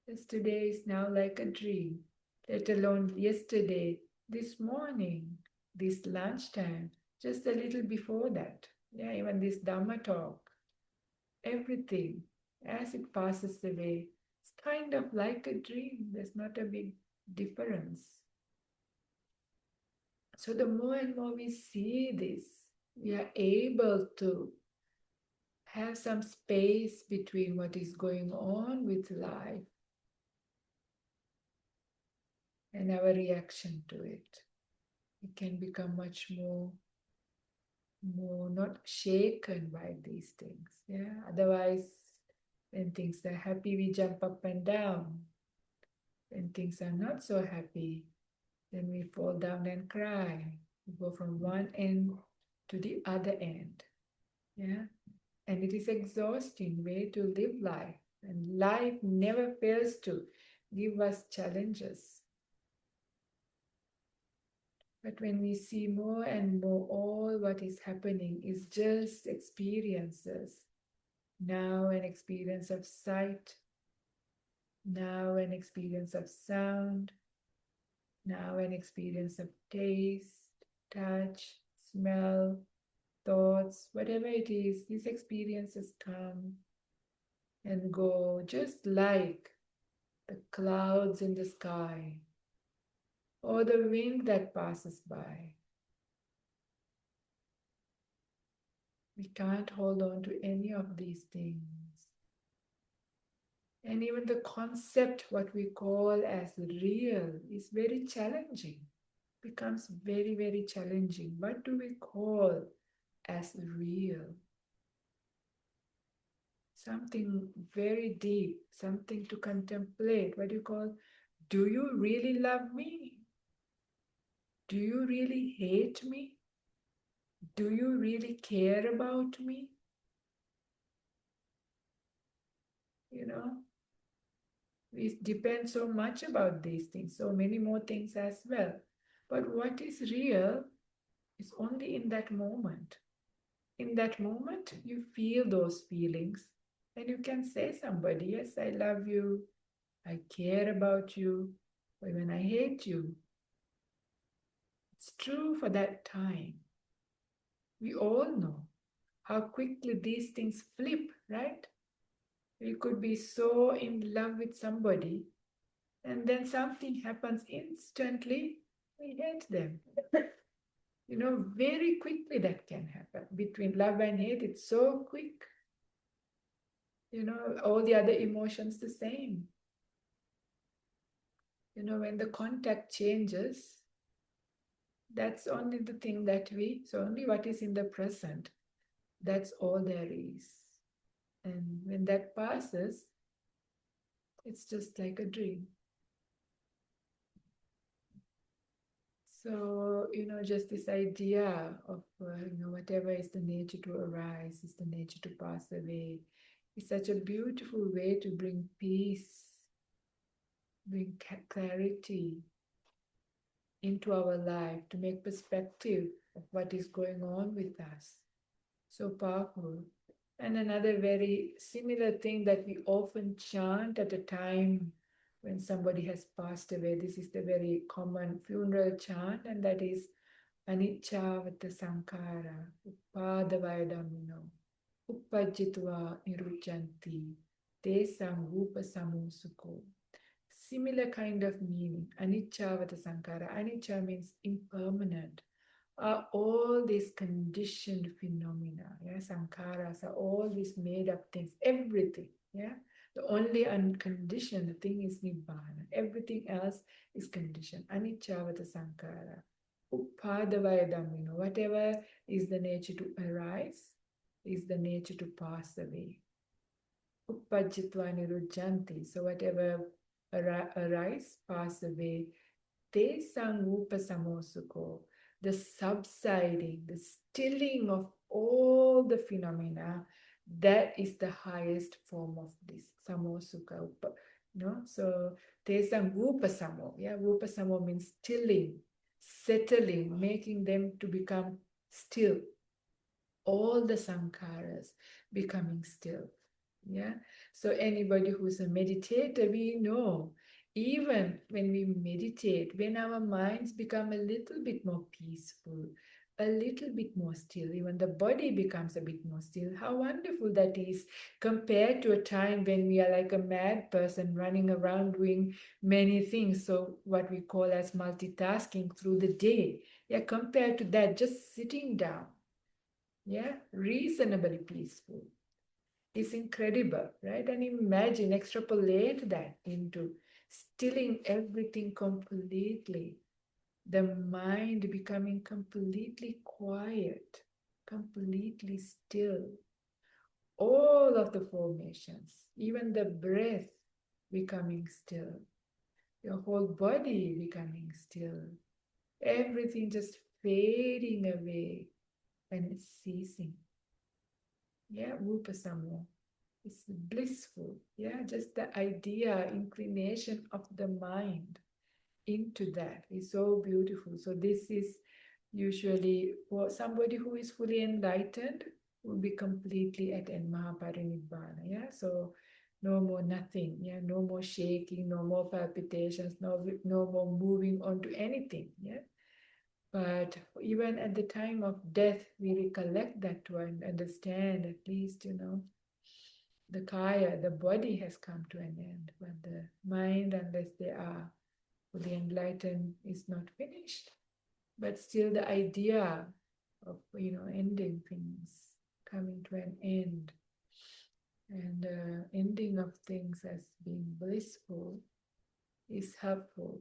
Yesterday is now like a dream, let alone yesterday, this morning, this lunchtime, just a little before that. Yeah, even this Dhamma talk, everything as it passes away, it's kind of like a dream. There's not a big difference. So the more and more we see this, we are able to have some space between what is going on with life and our reaction to it. We can become much more not shaken by these things. Yeah. Otherwise, when things are happy, we jump up and down. When things are not so happy, then we fall down and cry. We go from one end to the other end. Yeah. And it is exhausting way to live life. And life never fails to give us challenges. But when we see more and more, all what is happening is just experiences. Now an experience of sight, now an experience of sound, now an experience of taste, touch, smell, thoughts, whatever it is, these experiences come and go just like the clouds in the sky or the wind that passes by. We can't hold on to any of these things. And even the concept, what we call as real, is very challenging. Becomes very challenging. What do we call as real? Something very deep, something to contemplate. What do you call, do you really love me? Do you really hate me? Do you really care about me? It depends so much about these things, so many more things as well. But what is real is only in that moment. In that moment, you feel those feelings and you can say somebody, yes, I love you, I care about you, or when I hate you. It's true for that time. We all know how quickly these things flip, right? We could be so in love with somebody, and then something happens instantly, we hate them. Very quickly that can happen. Between love and hate, it's so quick. All the other emotions the same. When the contact changes, that's only the thing so only what is in the present, that's all there is. And when that passes, it's just like a dream. So, just this idea of, whatever is the nature to arise, is the nature to pass away, is such a beautiful way to bring peace, bring clarity into our life, to make perspective of what is going on with us. So powerful. And another very similar thing that we often chant at a time when somebody has passed away, this is the very common funeral chant, and that is Anicca Sankhara, Uppadavaya Dhammino, Uppajjitva Niruchanti, Tesam Rupa Samusuko. Similar kind of meaning. Anicca Sankhara. Anicca means impermanent. Are all these conditioned phenomena, sankharas are all these made up things, everything, the only unconditioned thing is nibbana, everything else is conditioned. Anicca sankhara, uppadavaya dhammino, whatever is the nature to arise is the nature to pass away. Uppajjitva nirujjanti, so whatever arise, pass away. Te sangupa samosuko, the subsiding, the stilling of all the phenomena, that is the highest form of this samosukha. So tesam upasamo. Upasamo means stilling, settling, making them to become still. All the sankharas becoming still. So anybody who's a meditator, we know, even when we meditate, when our minds become a little bit more peaceful, a little bit more still, even the body becomes a bit more still. How wonderful that is compared to a time when we are like a mad person running around doing many things. So what we call as multitasking through the day. Compared to that, just sitting down, reasonably peaceful. Is incredible, right? And imagine, extrapolate that into stilling everything completely, the mind becoming completely quiet, completely still. All of the formations, even the breath becoming still, your whole body becoming still, everything just fading away and ceasing. Upasamo. It's blissful. Just the idea, inclination of the mind into that is so beautiful. So this is usually for somebody who is fully enlightened, will be completely at Mahaparinibbana. So no more nothing. No more shaking, no more palpitations, no more moving on to anything. But even at the time of death, we recollect that to understand at least, the kaya, the body has come to an end, but the mind, unless they are fully enlightened, is not finished. But still the idea of, ending things, coming to an end, and ending of things as being blissful is helpful.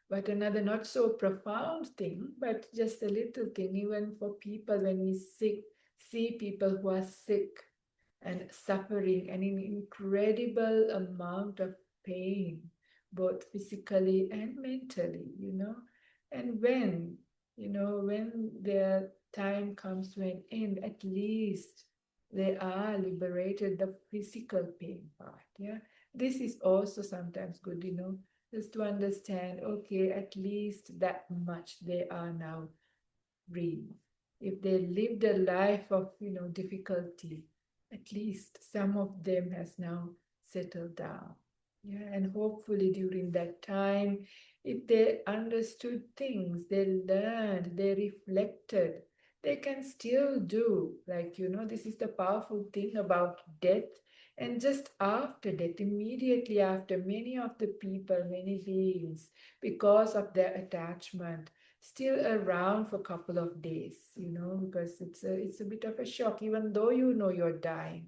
But another not so profound thing, but just a little thing, even for people when we see people who are sick and suffering and in incredible amount of pain, both physically and mentally, and when their time comes to an end, at least they are liberated the physical pain part. This is also sometimes good, just to understand, okay, at least that much they are now free. If they lived a life of, difficulty, at least some of them has now settled down. Yeah, and hopefully during that time, if they understood things, they learned, they reflected, they can still do. Like, this is the powerful thing about death. And just after death, immediately after, many of the people, many beings, because of their attachment, still around for a couple of days, because it's a bit of a shock, even though you're dying.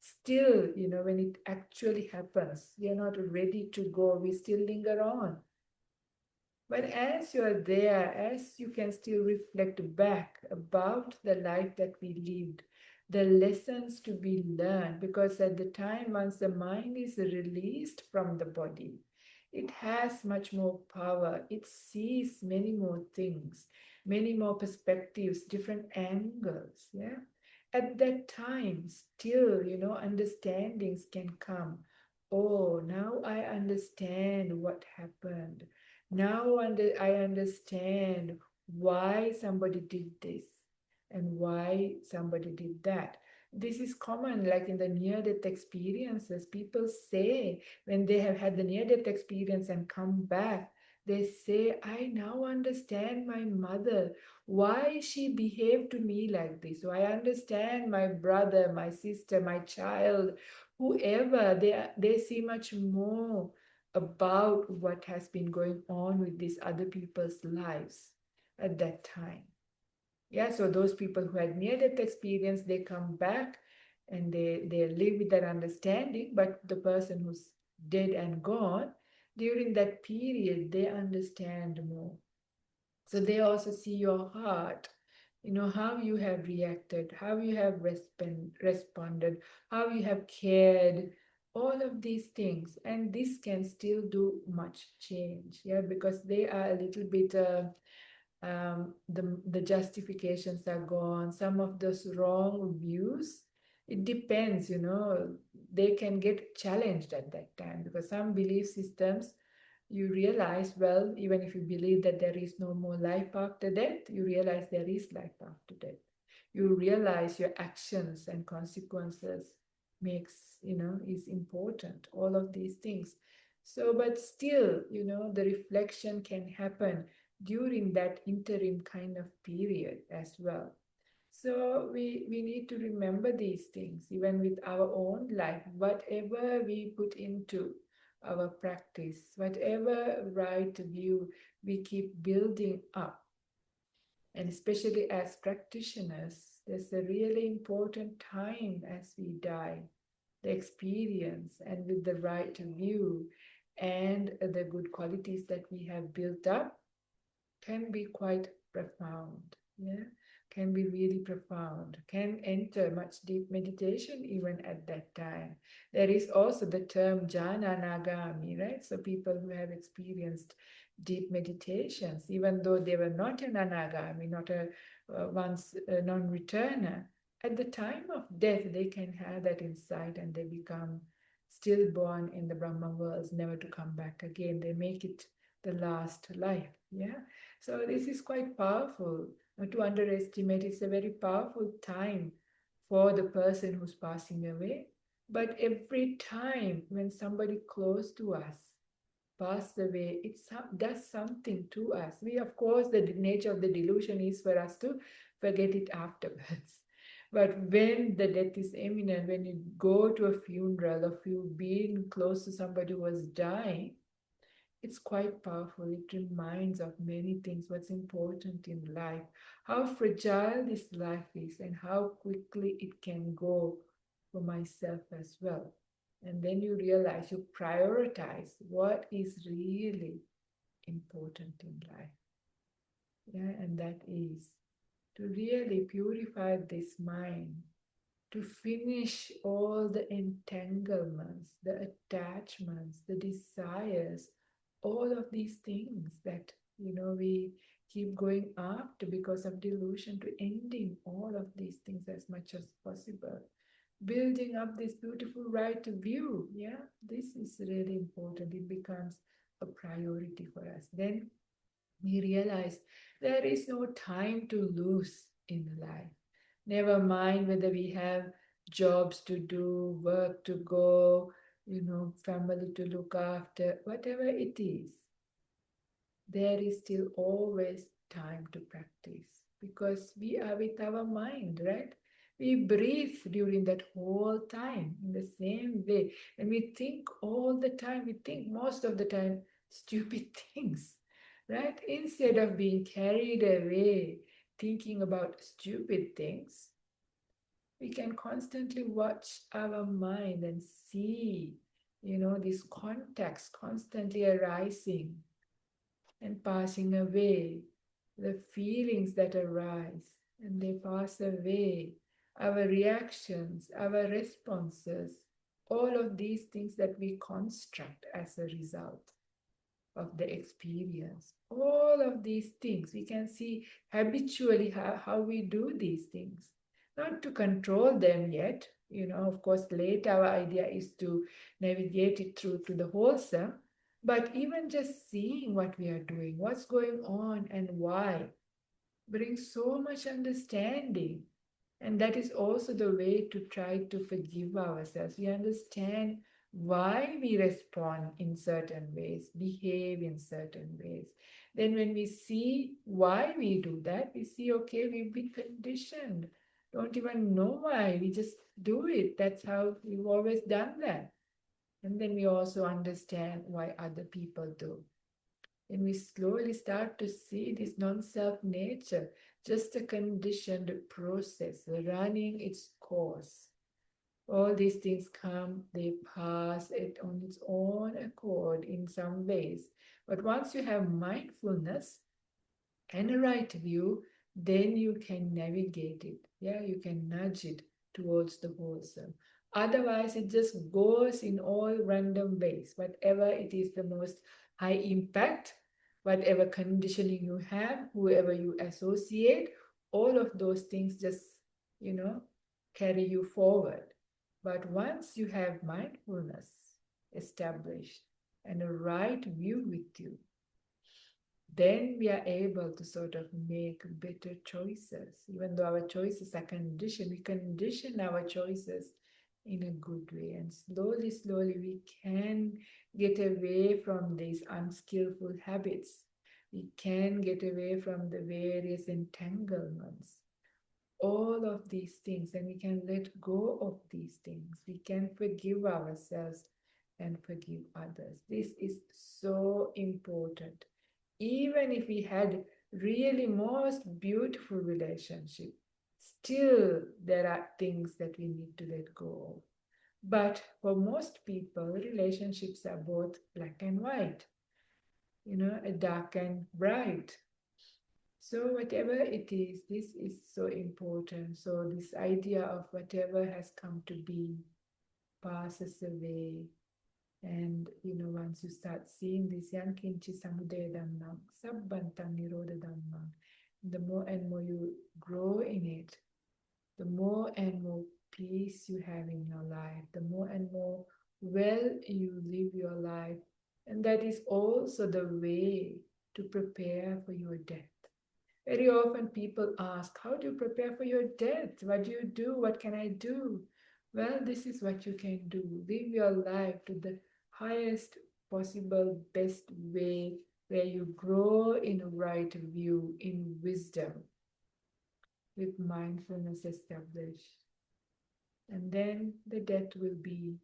Still, when it actually happens, we are not ready to go, we still linger on. But as you are there, as you can still reflect back about the life that we lived, the lessons to be learned, because at the time, once the mind is released from the body, it has much more power. It sees many more things, many more perspectives, different angles. Yeah. At that time, still, understandings can come. Oh, now I understand what happened. Now I understand why somebody did this and why somebody did that. This is common, like in the near-death experiences. People say when they have had the near-death experience and come back, they say, I now understand my mother, why she behaved to me like this. So I understand my brother, my sister, my child, whoever, they see much more about what has been going on with these other people's lives at that time. Yeah, so those people who had near-death experience, they come back and they live with that understanding, but the person who's dead and gone, during that period, they understand more. So they also see your heart, how you have reacted, how you have responded, how you have cared, all of these things. And this can still do much change, yeah, because they are a little bit, the justifications are gone, some of those wrong views. It depends, they can get challenged at that time, because some belief systems, you realize, well, even if you believe that there is no more life after death, you realize there is life after death. You realize your actions and consequences is important, all of these things. So, but still, the reflection can happen during that interim kind of period as well. So we need to remember these things, even with our own life, whatever we put into our practice, whatever right view we keep building up. And especially as practitioners, there's a really important time as we die, the experience, and with the right view and the good qualities that we have built up can be quite profound. Yeah, can be really profound, can enter much deep meditation even at that time. There is also the term jhana nagami, right? So people who have experienced deep meditations, even though they were not an anagami, not a once a non-returner, at the time of death they can have that insight and they become stillborn in the Brahma worlds, never to come back again. They make it the last life. Yeah. So this is quite powerful. Not to underestimate, it's a very powerful time for the person who's passing away. But every time when somebody close to us pass away, it does something to us. We, of course, the nature of the delusion is for us to forget it afterwards. But when the death is imminent, when you go to a funeral, or if you've been close to somebody who was dying, it's quite powerful. It reminds of many things, what's important in life, how fragile this life is, and how quickly it can go for myself as well. And then you realize you prioritize what is really important in life. Yeah, and that is to really purify this mind, to finish all the entanglements, the attachments, the desires, all of these things that we keep going after because of delusion, to ending all of these things as much as possible, building up this beautiful right view. Yeah, this is really important. It becomes a priority for us. Then we realize there is no time to lose in life. Never mind whether we have jobs to do, work to go, family to look after, whatever it is, there is still always time to practice because we are with our mind, right? We breathe during that whole time in the same way. And we think all the time, we think most of the time stupid things, right? Instead of being carried away thinking about stupid things, we can constantly watch our mind and see, these contacts constantly arising and passing away, the feelings that arise and they pass away, our reactions, our responses, all of these things that we construct as a result of the experience. All of these things, we can see habitually how we do these things. Not to control them yet, of course, later our idea is to navigate it through to the wholesome, but even just seeing what we are doing, what's going on and why, brings so much understanding. And that is also the way to try to forgive ourselves. We understand why we respond in certain ways, behave in certain ways. Then when we see why we do that, we see, okay, we've been conditioned. Don't even know why. We just do it. That's how we've always done that. And then we also understand why other people do. And we slowly start to see this non-self nature, just a conditioned process running its course. All these things come, they pass it on its own accord in some ways. But once you have mindfulness and a right view, then you can navigate it. Yeah, you can nudge it towards the wholesome. Otherwise, it just goes in all random ways. Whatever it is the most high impact, whatever conditioning you have, whoever you associate, all of those things just, carry you forward. But once you have mindfulness established and a right view with you, then we are able to sort of make better choices. Even though our choices are conditioned, we condition our choices in a good way. And slowly, slowly, we can get away from these unskillful habits. We can get away from the various entanglements. All of these things, and we can let go of these things. We can forgive ourselves and forgive others. This is so important. Even if we had really most beautiful relationship, still there are things that we need to let go of. But for most people, relationships are both black and white, a dark and bright. So whatever it is, this is so important. So this idea of whatever has come to be passes away. And once you start seeing this yankinchi samudaya dhammam, sabbantam nirodha dhammam, the more and more you grow in it, the more and more peace you have in your life, the more and more well you live your life. And that is also the way to prepare for your death. Very often people ask, how do you prepare for your death? What do you do? What can I do? Well, this is what you can do. Live your life to the highest possible, best way where you grow in a right view, in wisdom, with mindfulness established. And then the death will be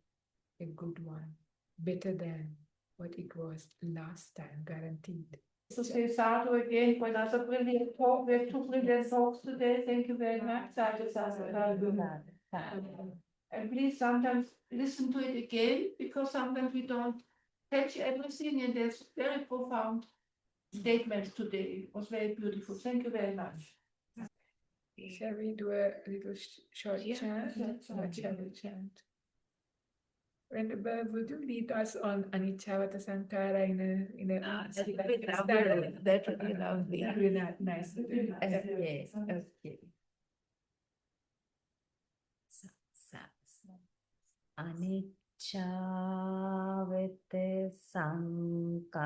a good one, better than what it was last time, guaranteed. So say sadhu again for another brilliant talk. We have two brilliant talks today. Thank you very much. Sadhu, sadhu. And please sometimes listen to it again, because sometimes we don't catch everything, and there's very profound statements today. It was very beautiful. Thank you very much. Shall we do a little short Yeah, chant? that's What shall we chant? Venerable, would you lead us on Anicca Sankara in a That would like be a lovely. style? That would be lovely. That would be nice. Yes, okay. Anicca Sankara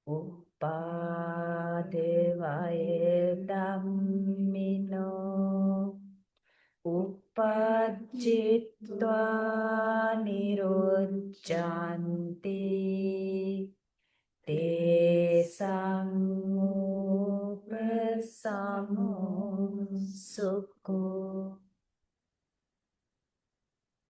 Uppadevaya Dhammino uppajjitva nirucchanti tesang upasamo sukho.